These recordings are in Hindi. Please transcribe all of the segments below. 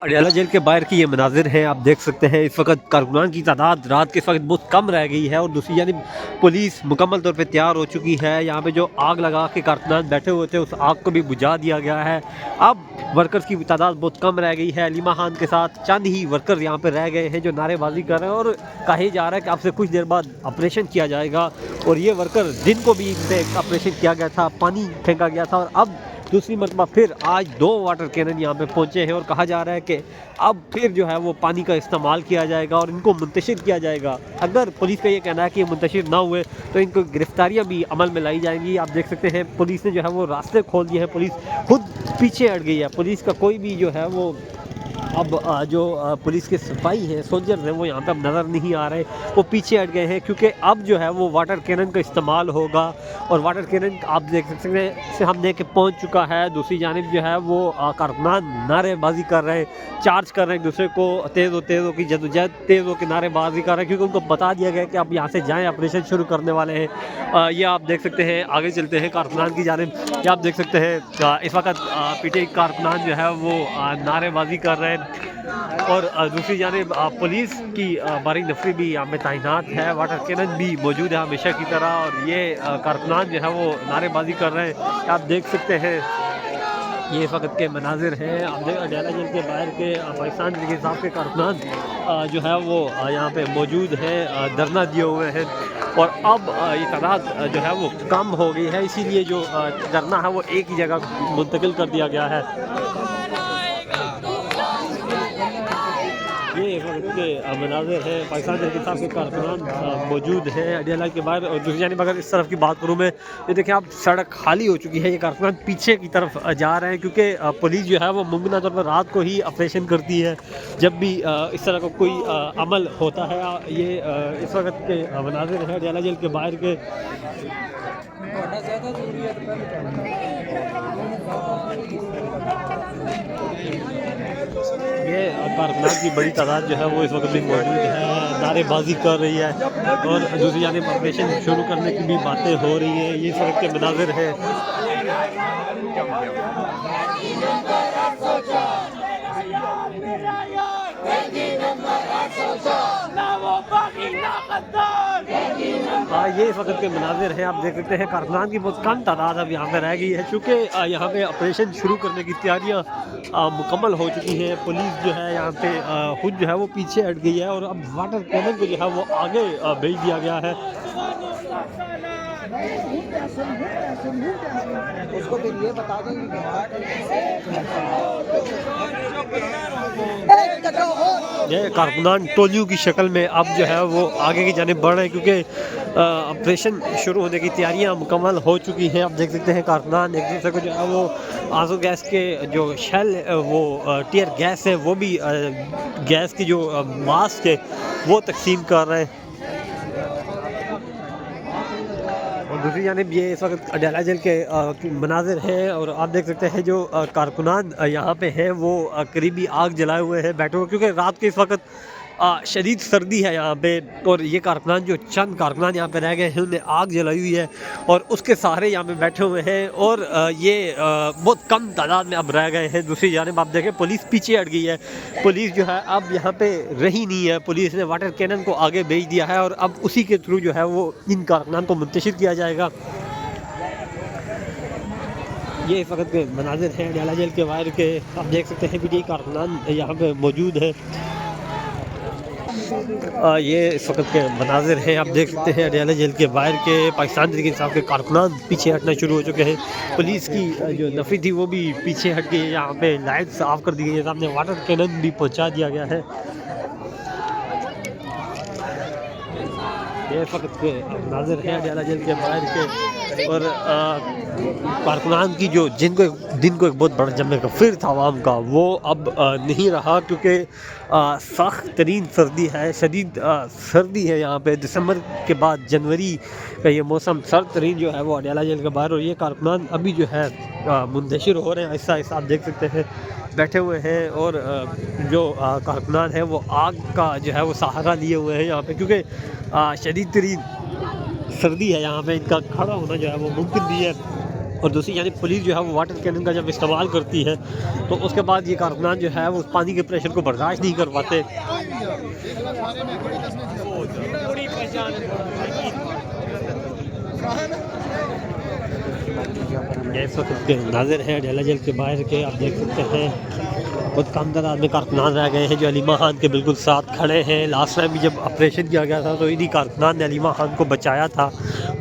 अडयाला जेल के बाहर की ये मनाजिर हैं, आप देख सकते हैं। इस वक्त कारकुनान की तादाद रात के इस वक्त बहुत कम रह गई है और दूसरी जानिब पुलिस मुकम्मल तौर पे तैयार हो चुकी है। यहाँ पे जो आग लगा के कारकुनान बैठे हुए थे उस आग को भी बुझा दिया गया है। अब वर्कर्स की तादाद बहुत कम रह गई है। अलीमा खान के साथ चंद ही वर्कर्स यहाँ पे रह गए हैं जो नारेबाजी कर रहे हैं और कहा जा रहा है कि आपसे कुछ देर बाद ऑपरेशन किया जाएगा। और ये वर्कर दिन को भी इनसे ऑपरेशन किया गया था, पानी फेंका गया था और अब दूसरी मरतबा फिर आज 2 वाटर कैनन यहाँ पे पहुँचे हैं और कहा जा रहा है कि अब फिर जो है वो पानी का इस्तेमाल किया जाएगा और इनको मुंतशिर किया जाएगा। अगर पुलिस का ये कहना है कि ये मुंतशिर ना हुए तो इनको गिरफ्तारियाँ भी अमल में लाई जाएंगी। आप देख सकते हैं पुलिस ने जो है वो रास्ते खोल दिए हैं, पुलिस खुद पीछे हट गई है। पुलिस का कोई भी जो है वो अब जो पुलिस के सिपाही हैं, सोल्जर्स हैं, वो यहाँ पे अब नज़र नहीं आ रहे, वो पीछे हट गए हैं क्योंकि अब जो है वो वाटर कैनन का इस्तेमाल होगा। और वाटर कैनन आप देख सकते हैं से हम देख के पहुँच चुका है। दूसरी जानिब जो है वो कारकुनान नारेबाजी कर रहे हैं, चार्ज कर रहे हैं एक दूसरे को, तेज़ हो की जदोजहद, तेज़ हो के नारेबाजी कर रहे हैं क्योंकि उनको बता दिया गया कि आप यहाँ से जाएँ, ऑपरेशन शुरू करने वाले हैं। ये आप देख सकते हैं। आगे चलते हैं कारकुनान की जानिब। ये आप देख सकते हैं इस वक्त पीटीआई कारकुनान जो है वो नारेबाजी कर रहे हैं और दूसरी जानिब पुलिस की बारी नफरी भी यहाँ पे तैनात है। वाटर कैनन भी मौजूद है हमेशा की तरह और ये कारकुनान जो है वो नारेबाजी कर रहे हैं। आप देख सकते हैं ये इस वक्त के मनाजिर हैं। आप देख अडयाला जेल के बाहर के पाकिस्तान के हिसाब के कारकुनान जो है वो यहाँ पे मौजूद हैं, धरना दिए हुए हैं और अब ये तादाद जो है वो कम हो गई है, इसीलिए जो धरना है वो एक ही जगह मुंतकिल कर दिया गया है। ये एक वक्त के मनाजिर है। पाकिस्तान के साथ के कारकुनान मौजूद हैं अडयाला के बाहर। और दूसरी जानिब अगर इस तरफ की बात करूँ मैं, ये देखें आप सड़क खाली हो चुकी है। ये कारकुनान पीछे की तरफ जा रहे हैं क्योंकि पुलिस जो है वो मुमकिन तौर पर रात को ही ऑपरेशन करती है जब भी इस तरह का कोई अमल होता है। ये इस वक्त के मनाजिर है अडयाला जेल के बाहर के। ये कारकुनान की बड़ी तादाद जो है वो इस वक्त भी मौजूद है, नारेबाजी कर रही है और दूसरी जानिब ऑपरेशन शुरू करने की भी बातें हो रही हैं। ये इस वक्त के मनाजिर है। ये इस वक्त के मनाजिर हैं। आप देख सकते हैं कारकुनान की बहुत कम तादाद अब यहाँ पे रह गई है क्योंकि यहाँ पे ऑपरेशन शुरू करने की तैयारियाँ मुकम्मल हो चुकी हैं। पुलिस जो है यहाँ पे खुद जो है वो पीछे हट गई है और अब वाटर कैनन को जो है वो आगे भेज दिया गया है। उसको फिर ये बता दें ये कारकुनान टोलियों की शक्ल में अब जो है वो आगे की जानिब बढ़ रहे हैं क्योंकि ऑपरेशन शुरू होने की तैयारियां मुकम्मल हो चुकी हैं। आप देख सकते हैं कारकुनान एक दूसरे को जो है वो आंसू गैस के जो शेल वो टीयर गैस है वो भी गैस की जो मास्क है वो तकसीम कर रहे हैं। और दूसरी जानिब ये इस वक्त अडयाला जेल के मनाजिर हैं और आप देख सकते हैं जो कारकुनान यहाँ पे हैं वो करीबी आग जलाए हुए हैं बैठे हुए क्योंकि रात के इस वक्त शदीद सर्दी है यहाँ पे। और ये कारकुनान जो चंद कारकुनान यहाँ पे रह गए हैं उन्हें आग जलाई हुई है और उसके सहारे यहाँ पे बैठे हुए हैं और ये बहुत कम तादाद में अब रह गए हैं। दूसरी जानिब आप देखें पुलिस पीछे हट गई है। पुलिस जो है अब यहाँ पे रही नहीं है, पुलिस ने वाटर कैनन को आगे भेज दिया है और अब उसी के थ्रू जो है वो इन कारकुनान को मुंतशिर किया जाएगा। ये इस वक्त के मनाजिर हैं अडयाला जेल के बाहर के। आप देख सकते हैं पीटीआई कारकुनान यहाँ पे मौजूद है। ये इस वक्त के मनाजिर हैं। आप देख सकते हैं अडयाला जेल के बाहर के पाकिस्तान तहरीक इंसाफ के कारकुनान पीछे हटना शुरू हो चुके हैं। पुलिस की जो नफरी थी वो भी पीछे हट गई है। यहाँ पे लाइट साफ कर दी गई है, सामने वाटर कैनन भी पहुँचा दिया गया है। ये इस वक्त के मनाजिर हैं अडयाला जेल के बाहर के। और कारकुनान की जो दिन को एक बहुत बड़ा जमे का फिर था आवाम का वो अब नहीं रहा क्योंकि सख्त तरीन सर्दी है, शदीद सर्दी है यहाँ पे। दिसंबर के बाद जनवरी का ये मौसम सर्द तरीन जो है वो अडयाला जेल के बाहर। और ये कारकुनान अभी जो है मुंतशिर हो रहे हैं ऐसा ऐसा आप देख सकते हैं बैठे हुए हैं। और जो कारकुनान है वो आग का जो है वो सहारा लिए हुए हैं यहाँ पे क्योंकि शदीद तरीन सर्दी है यहाँ पे, इनका खड़ा होना जो है वो मुमकिन भी है। और दूसरी यानी पुलिस जो है वो वाटर कैनन का जब इस्तेमाल करती है तो उसके बाद ये कारकुनान जो है वो पानी के प्रेशर को बर्दाश्त नहीं कर पाते। ये इस वक्त के नाज़िर हैं डेला जेल के बाहर के, आप देख सकते हैं बहुत कम तादाद में कारकुनान रह गए हैं जो अलीमा खान के बिल्कुल साथ खड़े हैं। लास्ट टाइम भी जब ऑपरेशन किया गया था तो इन्हीं कारकुनान ने अलीमा खान को बचाया था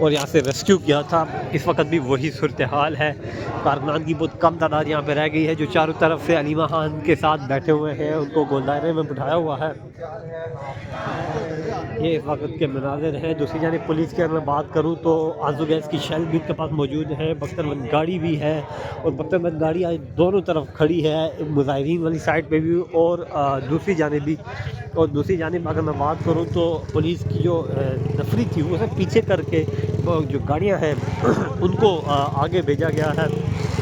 और यहाँ से रेस्क्यू किया था। इस वक्त भी वही सूरत हाल है, कारकुनान की बहुत कम तादाद यहाँ पे रह गई है जो चारों तरफ से अलीमा खान के साथ बैठे हुए हैं, उनको गोलदायरे में बिठाया हुआ है। ये इस वक्त के मनाज़िर हैं। दूसरी जानिब पुलिस की अगर मैं बात करूँ तो आंसू गैस की शेल भी उनके पास मौजूद है, बख्तरबंद गाड़ी भी है और बख्तरबंद गाड़ी आज दोनों तरफ खड़ी है, मुजाहिरीन वाली साइड पे भी और दूसरी जानिब भी। और दूसरी जानिब अगर मैं बात करूँ तो पुलिस की जो नफरी थी उसे पीछे करके जो गाड़ियाँ हैं उनको आगे भेजा गया है।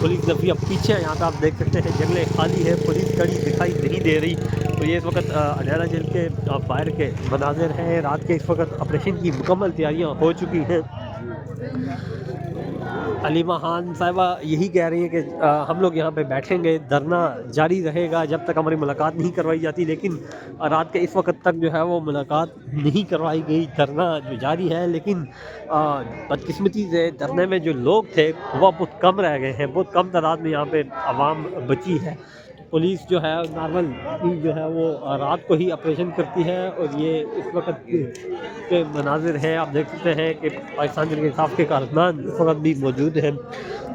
पुलिस नफरी अब पीछे है, यहाँ पर आप देख सकते हैं जंगलें खाली है, पुलिस गाड़ी दिखाई नहीं दे रही। तो ये इस वक्त अडयाला जेल के बाहर के मनाज़िर हैं। रात के इस वक्त ऑपरेशन की मुकम्मल तैयारियां हो चुकी हैं। अलीमा खान साहिबा यही कह रही है कि हम लोग यहाँ पे बैठेंगे, धरना जारी रहेगा जब तक हमारी मुलाकात नहीं करवाई जाती। लेकिन रात के इस वक्त तक जो है वो मुलाकात नहीं करवाई गई, धरना जो जारी है। लेकिन बदकिस्मती से धरने में जो लोग थे वह बहुत कम रह गए हैं, बहुत कम तादाद में यहाँ पे आवाम बची है। पुलिस जो है नॉर्मल जो है वो रात को ही ऑपरेशन करती है और ये इस वक्त के मनाजिर हैं। आप देख सकते हैं कि पाकिस्तान के इंसाफ के कारकुनान इस वक्त भी मौजूद हैं,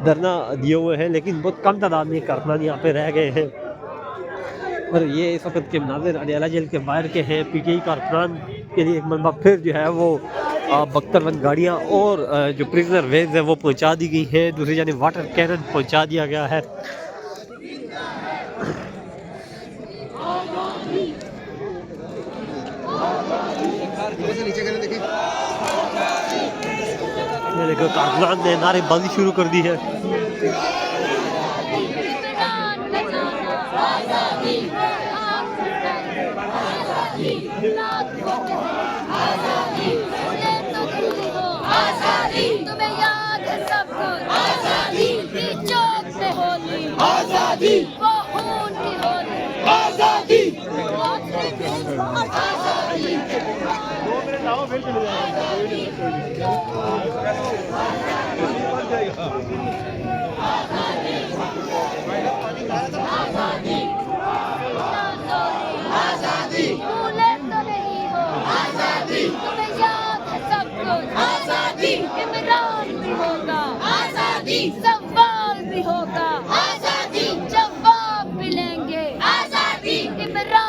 धरना दिए हुए हैं, लेकिन बहुत कम तादाद में कारकुनान यहाँ पे रह गए हैं। और ये इस वक्त के मनाजिर अडयाला जेल के बाहर के हैं। PTI कारकुनान के लिए एक मरतबा फिर जो है वो बख्तरबंद गाड़ियाँ और जो प्रिजनर वेज है वो पहुँचा दी गई हैं। दूसरी जानिब वाटर कैनन पहुँचा दिया गया है। देखो कारकुनान ने नारेबाजी शुरू कर दी है। तुम्हें याद है सब कुछ, आजादी चौक से होली, आजादी वो खून की होली, आजादी भूले तो नहीं हो, आजादी तुम्हें याद है सब कुछ, आजादी इमरान भी होगा, आजादी सवाल भी होगा, आजादी जवाब भी लेंगे, आजादी इमरान